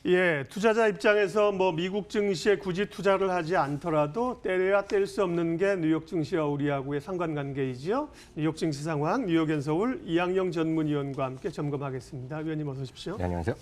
예, 투자자 입장에서 뭐 미국 증시에 굳이 투자를 하지 않더라도 때려야 뗄 수 없는 게 뉴욕 증시와 우리하고의 상관관계이지요. 뉴욕 증시 상황, 뉴욕앤서울 이항영 전문위원과 함께 점검하겠습니다. 위원님 어서 오십시오. 네, 안녕하세요.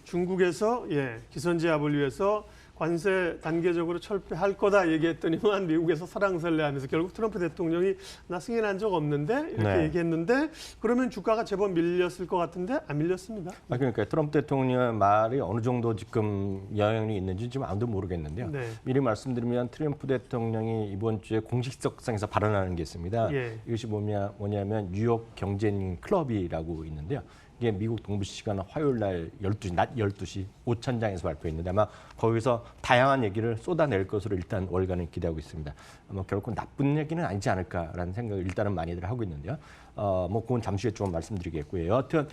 중국에서 기선제압을 위해서 관세 단계적으로 철폐할 거다 얘기했더니만 미국에서 설왕설래하면서 결국 트럼프 대통령이 나 승인한 적 없는데 이렇게 얘기했는데 그러면 주가가 제법 밀렸을 것 같은데 안 밀렸습니다. 그러니까 트럼프 대통령의 말이 어느 정도 지금 영향이 있는지 지금 아무도 모르겠는데요. 네. 미리 말씀드리면 트럼프 대통령이 이번 주에 공식석상에서 발언하는 게 있습니다. 이것이 뭐냐면 뉴욕 경제인 클럽이라고 있는데요. 이게 미국 동부 시간 화요일 날 12시, 낮 12시 오천장에서 발표했는데 아마 거기서 다양한 얘기를 쏟아낼 것으로 일단 월간은 기대하고 있습니다. 아마 결코 나쁜 얘기는 아니지 않을까라는 생각을 일단은 많이들 하고 있는데요. 뭐 그건 잠시 후에 좀 말씀드리겠고요. 여하튼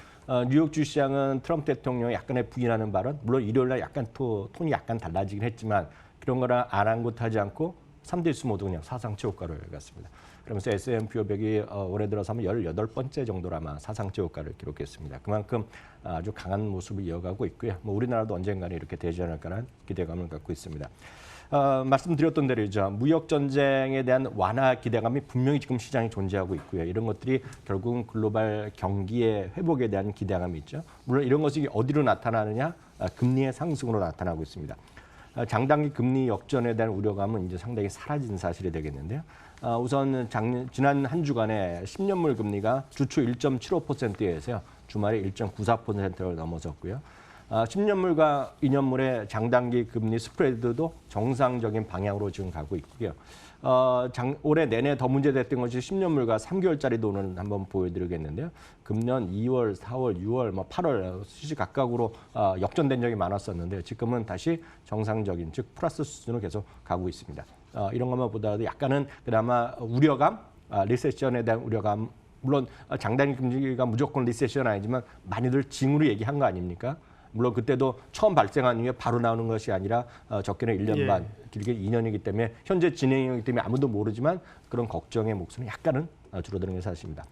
뉴욕 주시장은 트럼프 대통령이 약간의 부인하는 발언, 물론 일요일 날 약간 톤이 약간 달라지긴 했지만 그런 거랑 아랑곳하지 않고 3대 수 모두 그냥 사상 최고가를 갔습니다. 그러면서 S&P 500이 올해 들어서 하면 18번째 정도로 아마 사상 최고가를 기록했습니다. 그만큼 아주 강한 모습을 이어가고 있고요. 뭐 우리나라도 언젠가는 이렇게 되지 않을까라는 기대감을 갖고 있습니다. 말씀드렸던 대로죠. 무역 전쟁에 대한 완화 기대감이 분명히 지금 시장에 존재하고 있고요. 이런 것들이 결국은 글로벌 경기의 회복에 대한 기대감이 있죠. 물론 이런 것이 어디로 나타나느냐? 금리의 상승으로 나타나고 있습니다. 장단기 금리 역전에 대한 우려감은 이제 상당히 사라진 사실이 되겠는데요. 우선 지난 한 주간에 10년물 금리가 주초 1.75%에서요. 주말에 1.94%를 넘어섰고요. 10년물과 2년물의 장단기 금리 스프레드도 정상적인 방향으로 지금 가고 있고요. 올해 내내 더 문제됐던 것이 10년물과 3개월짜리 돈을 한번 보여드리겠는데요. 금년 2월, 4월, 6월, 8월 수시 각각으로 역전된 적이 많았었는데 지금은 다시 정상적인, 즉 플러스 수준으로 계속 가고 있습니다. 이런 것만 보더라도 약간은 그나마 우려감, 리세션에 대한 우려감, 물론 장단기 금리가 무조건 리세션 아니지만 많이들 징후로 얘기한 거 아닙니까? 물론 그때도 처음 발생한 이후에 바로 나오는 것이 아니라 적게는 1년 반, 길게 2년이기 때문에 현재 진행이기 때문에 아무도 모르지만 그런 걱정의 목소리는 약간은 줄어드는 게 사실입니다.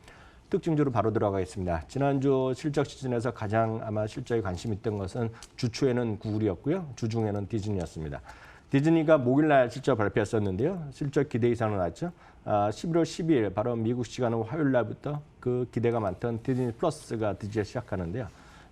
특징주로 바로 들어가겠습니다. 지난주 실적 시즌에서 가장 아마 실적에 관심 있던 것은 주초에는 구글이었고요. 주중에는 디즈니였습니다. 디즈니가 목요일날 실적 발표했었는데요. 실적 기대 이상으로 나왔죠. 11월 12일 바로 미국 시간은 화요일 날부터 그 기대가 많던 디즈니 플러스가 드디어 시작하는데요.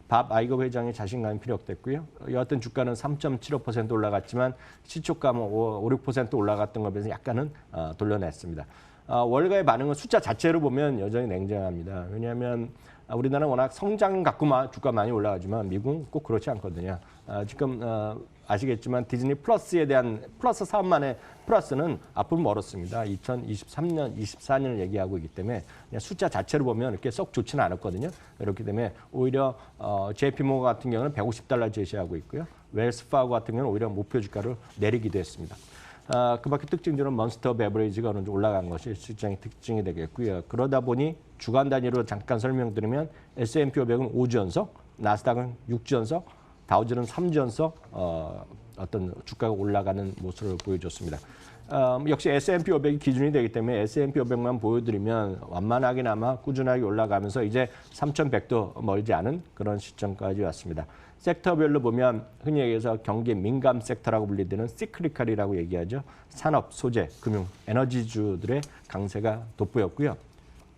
밥 아이거 회장의 자신감이 피력됐고요. 여하튼 주가는 3.75% 올라갔지만 시초가는 5, 6% 올라갔던 것에 비해서 약간은 돌려냈습니다. 월가의 반응은 숫자 자체로 보면 여전히 냉정합니다. 왜냐하면 우리나라는 워낙 성장 갖고만 주가 많이 올라가지만 미국은 꼭 그렇지 않거든요. 지금 아시겠지만 디즈니 플러스에 대한 플러스 사업만의 플러스는 앞으로 멀었습니다. 2023년, 24년을 얘기하고 있기 때문에 그냥 숫자 자체로 보면 이렇게 썩 좋지는 않았거든요. 그렇기 때문에 오히려 JP모건 같은 경우는 $150 제시하고 있고요. 웰스파고 같은 경우는 오히려 목표 주가를 내리기도 했습니다. 그 밖에 특징적으로 몬스터 베버리지가 어느 정도 올라간 것이 실장의 특징이 되겠고요. 그러다 보니 주간 단위로 잠깐 설명드리면 S&P 500은 5주 연속, 나스닥은 6주 연속, 다우지는 3주 연속 어떤 주가가 올라가는 모습을 보여줬습니다. 역시 S&P 500이 기준이 되기 때문에 S&P 500만 보여드리면 완만하게나마 꾸준하게 올라가면서 이제 3,100도 멀지 않은 그런 시점까지 왔습니다. 섹터별로 보면 흔히 얘기해서 경기 민감 섹터라고 불리는 시크리컬이라고 얘기하죠. 산업, 소재, 금융, 에너지주들의 강세가 돋보였고요.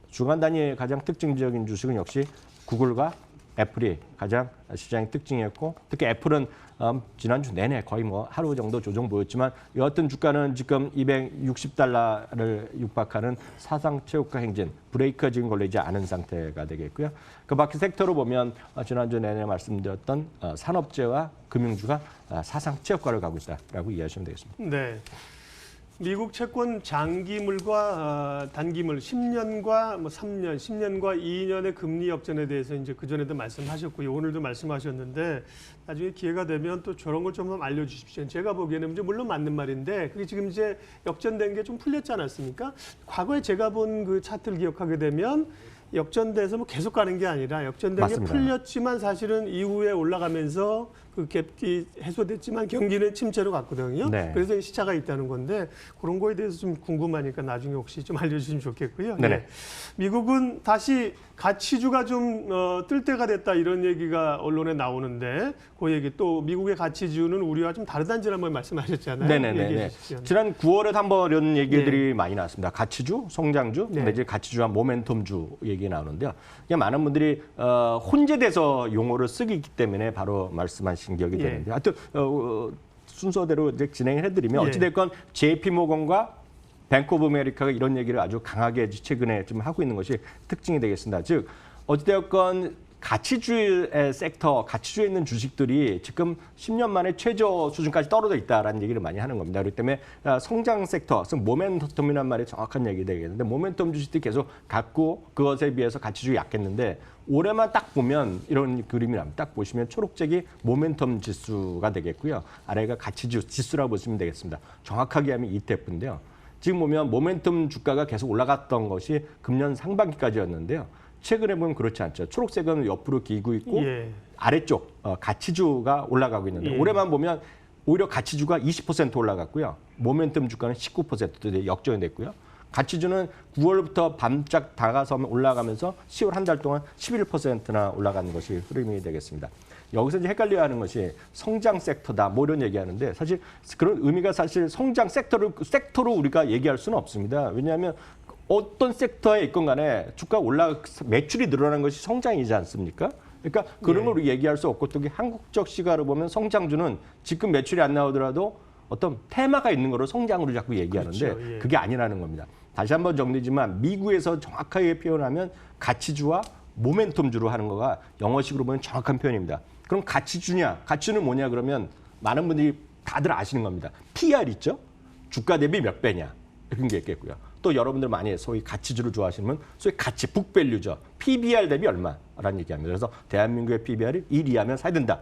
주간 단위의 가장 특징적인 주식은 역시 구글과 애플이 가장 시장의 특징이었고 특히 애플은 지난주 내내 거의 하루 정도 조정 보였지만 여하튼 주가는 지금 $260를 육박하는 사상 최고가 행진, 브레이크가 지금 걸리지 않은 상태가 되겠고요. 그 밖에 섹터로 보면 지난주 내내 말씀드렸던 산업재와 금융주가 사상 최고가를 가고 있다라고 이해하시면 되겠습니다. 네. 미국 채권 장기물과 단기물 10년과 3년, 10년과 2년의 금리 역전에 대해서 이제 그 전에도 말씀하셨고요. 오늘도 말씀하셨는데 나중에 기회가 되면 또 저런 걸 좀 알려주십시오. 제가 보기에는 이제 물론 맞는 말인데 그게 지금 이제 역전된 게 좀 풀렸지 않았습니까? 과거에 제가 본 그 차트를 기억하게 되면 역전돼서 계속 가는 게 아니라 역전된 게 풀렸지만 사실은 이후에 올라가면서 그 갭이 해소됐지만 경기는 침체로 갔거든요. 네. 그래서 시차가 있다는 건데 그런 거에 대해서 좀 궁금하니까 나중에 혹시 좀 알려주시면 좋겠고요. 네네. 예. 미국은 다시 가치주가 좀 뜰 때가 됐다 이런 얘기가 언론에 나오는데 그 얘기 또 미국의 가치주는 우리와 좀 다르다는 점 한번 말씀하셨잖아요. 네네네. 얘기해 주시죠. 지난 9월에 한번 이런 얘기들이 많이 나왔습니다. 가치주, 성장주, 네. 내지 가치주와 모멘텀주 얘기 나오는데요. 그냥 많은 분들이 혼재돼서 용어를 쓰기 때문에 바로 말씀하신 기억이 예. 되는데, 하여튼 순서대로 이제 진행을 해드리면 예. 어찌됐건 JP모건과 뱅크 오브 아메리카가 이런 얘기를 아주 강하게 최근에 좀 하고 있는 것이 특징이 되겠습니다. 즉 어찌되었건 가치주의 섹터, 가치주에 있는 주식들이 지금 10년 만에 최저 수준까지 떨어져 있다라는 얘기를 많이 하는 겁니다. 그렇기 때문에 성장 섹터, 모멘텀이란 말이 정확한 얘기 되겠는데 모멘텀 주식들이 계속 갖고 그것에 비해서 가치주가 약했는데 올해만 딱 보면 이런 그림이 납니다. 딱 보시면 초록색이 모멘텀 지수가 되겠고요. 아래가 가치주 지수라고 보시면 되겠습니다. 정확하게 하면 ETF인데요. 지금 보면 모멘텀 주가가 계속 올라갔던 것이 금년 상반기까지였는데요. 최근에 보면 그렇지 않죠. 초록색은 옆으로 기고 있고 예. 아래쪽 가치주가 올라가고 있는데 예. 올해만 보면 오히려 가치주가 20% 올라갔고요. 모멘텀 주가는 19% 역전이 됐고요. 가치주는 9월부터 밤짝 다가서면 올라가면서 10월 한 달 동안 11%나 올라가는 것이 흐름이 되겠습니다. 여기서 이제 헷갈려야 하는 것이 성장 섹터다 뭐 이런 얘기하는데 사실 그런 의미가 사실 성장 섹터로 우리가 얘기할 수는 없습니다. 왜냐하면 어떤 섹터에 있건 간에 주가 매출이 늘어나는 것이 성장이지 않습니까? 그러니까 그런 걸 얘기할 수 없고 또 한국적 시각으로 보면 성장주는 지금 매출이 안 나오더라도 어떤 테마가 있는 거로 성장으로 자꾸 얘기하는데 그렇죠. 예. 그게 아니라는 겁니다. 다시 한번 정리지만 미국에서 정확하게 표현하면 가치주와 모멘텀주로 하는 거가 영어식으로 보면 정확한 표현입니다. 그럼 가치주냐? 가치주는 뭐냐 그러면 많은 분들이 다들 아시는 겁니다. PR 있죠? 주가 대비 몇 배냐? 이런 게 있겠고요. 또 여러분들 많이 소위 가치주를 좋아하시는 소위 가치, 북밸류죠. PBR 대비 얼마라는 얘기합니다. 그래서 대한민국의 PBR이 1 이하면 사야 된다.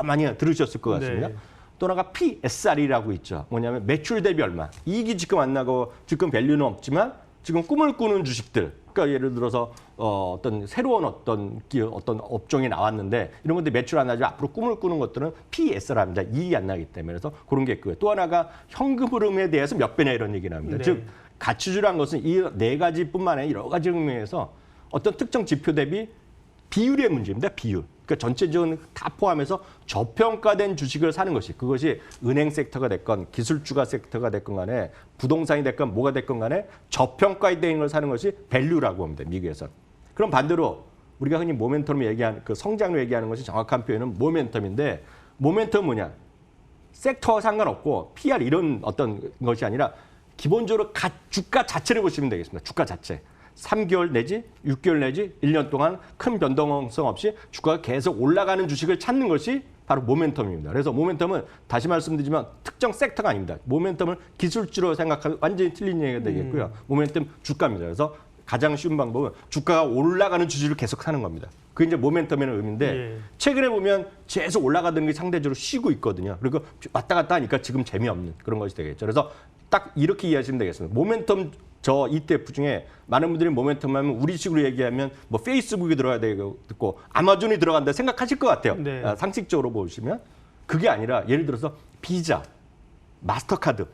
많이 들으셨을 것 같습니다. 네. 또 하나가 PSR이라고 있죠. 뭐냐면 매출 대비 얼마. 이익이 지금 안 나고 지금 밸류는 없지만 지금 꿈을 꾸는 주식들. 그러니까 예를 들어서 어떤 새로운 어떤 업종이 나왔는데 이런 건데 매출 안 나지 앞으로 꿈을 꾸는 것들은 PSR입니다. 이익이 안 나기 때문에 그래서 그런 게 있고요. 또 하나가 현금 흐름에 대해서 몇 배냐 이런 얘기 나옵니다. 네. 즉 가치주란 것은 이 네 가지뿐만 아니라 여러 가지 의미에서 어떤 특정 지표 대비 비율의 문제입니다. 비율. 그러니까 전체적으로 다 포함해서 저평가된 주식을 사는 것이 그것이 은행 섹터가 됐건 기술주가 섹터가 됐건 간에 부동산이 됐건 뭐가 됐건 간에 저평가된 걸 사는 것이 밸류라고 합니다. 미국에서. 그럼 반대로 우리가 흔히 모멘텀을 얘기하는 그 성장을 얘기하는 것이 정확한 표현은 모멘텀인데 모멘텀은 뭐냐? 섹터와 상관없고 PR 이런 어떤 것이 아니라 기본적으로 주가 자체를 보시면 되겠습니다. 주가 자체. 3개월 내지 6개월 내지 1년 동안 큰 변동성 없이 주가가 계속 올라가는 주식을 찾는 것이 바로 모멘텀입니다. 그래서 모멘텀은 다시 말씀드리지만 특정 섹터가 아닙니다. 모멘텀을 기술주로 생각하면 완전히 틀린 얘기가 되겠고요. 모멘텀 주가입니다. 그래서 가장 쉬운 방법은 주가가 올라가는 주식을 계속 사는 겁니다. 그게 이제 모멘텀이라는 의미인데 예. 최근에 보면 계속 올라가던 게 상대적으로 쉬고 있거든요. 그리고 왔다 갔다 하니까 지금 재미없는 그런 것이 되겠죠. 그래서 딱 이렇게 이해하시면 되겠습니다. 모멘텀 저 ETF 중에 많은 분들이 모멘텀 하면 우리식으로 얘기하면 뭐 페이스북이 들어가야 되고 아마존이 들어간다 생각하실 것 같아요. 네. 상식적으로 보시면 그게 아니라 예를 들어서 비자, 마스터카드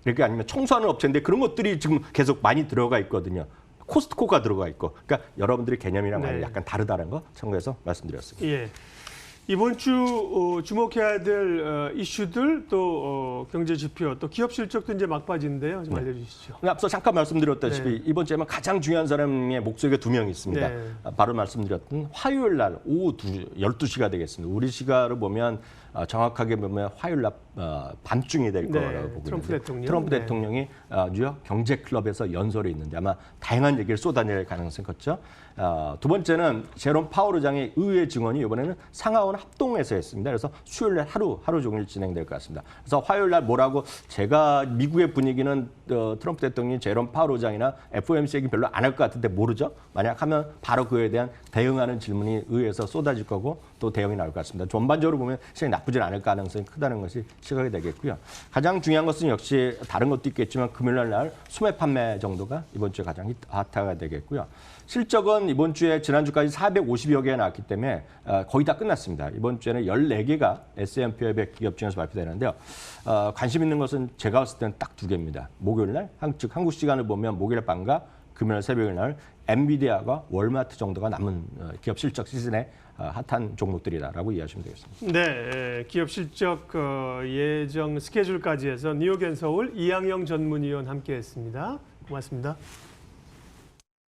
이렇게 아니면 청소하는 업체인데 그런 것들이 지금 계속 많이 들어가 있거든요. 코스트코가 들어가 있고 그러니까 여러분들의 개념이랑 많이 네. 약간 다르다는 거 참고해서 말씀드렸습니다. 예. 이번 주 주목해야 될 이슈들 또 경제 지표 또 기업 실적도 이제 막바지인데요. 좀 알려주시죠. 앞서 잠깐 말씀드렸다시피 네. 이번 주에만 가장 중요한 사람의 목소리가 2명 있습니다. 네. 바로 말씀드렸던 화요일 날 오후 12시가 되겠습니다. 우리 시간으로 보면 정확하게 보면 화요일 날 밤중이 될 네. 거라고 보고 트럼프 있는데 대통령. 트럼프 네. 대통령이 뉴욕 경제클럽에서 연설이 있는데 아마 다양한 얘기를 쏟아낼 가능성이 컸죠. 두 번째는 제롬 파월 의장의 의회 증언이 이번에는 상하원 합동에서 했습니다. 그래서 수요일 날 하루 종일 진행될 것 같습니다. 그래서 화요일 날 뭐라고 제가 미국의 분위기는 트럼프 대통령이 제롬 파월 의장이나 FOMC 얘기 별로 안 할 것 같은데 모르죠. 만약 하면 바로 그에 대한 대응하는 질문이 의회에서 쏟아질 거고 또 대응이 나올 것 같습니다. 전반적으로 보면 시장이 나쁘진 않을 가능성이 크다는 것이 시각이 되겠고요. 가장 중요한 것은 역시 다른 것도 있겠지만 금요일 날 소매 판매 정도가 이번 주에 가장 핫하가 되겠고요. 실적은 이번 주에 지난주까지 450여 개가 나왔기 때문에 거의 다 끝났습니다. 있습니다. 이번 주에는 14개가 S&P 500 기업 중에서 발표되는데요. 관심 있는 것은 제가 봤을 때는 딱 2개입니다. 목요일 날, 즉 한국 시간을 보면 목요일 밤과 금요일 새벽일 날 엔비디아가 월마트 정도가 남은 기업 실적 시즌의 핫한 종목들이다라고 이해하시면 되겠습니다. 네, 기업 실적 예정 스케줄까지 해서 뉴욕 앤 서울 이항영 전문위원 함께했습니다. 고맙습니다.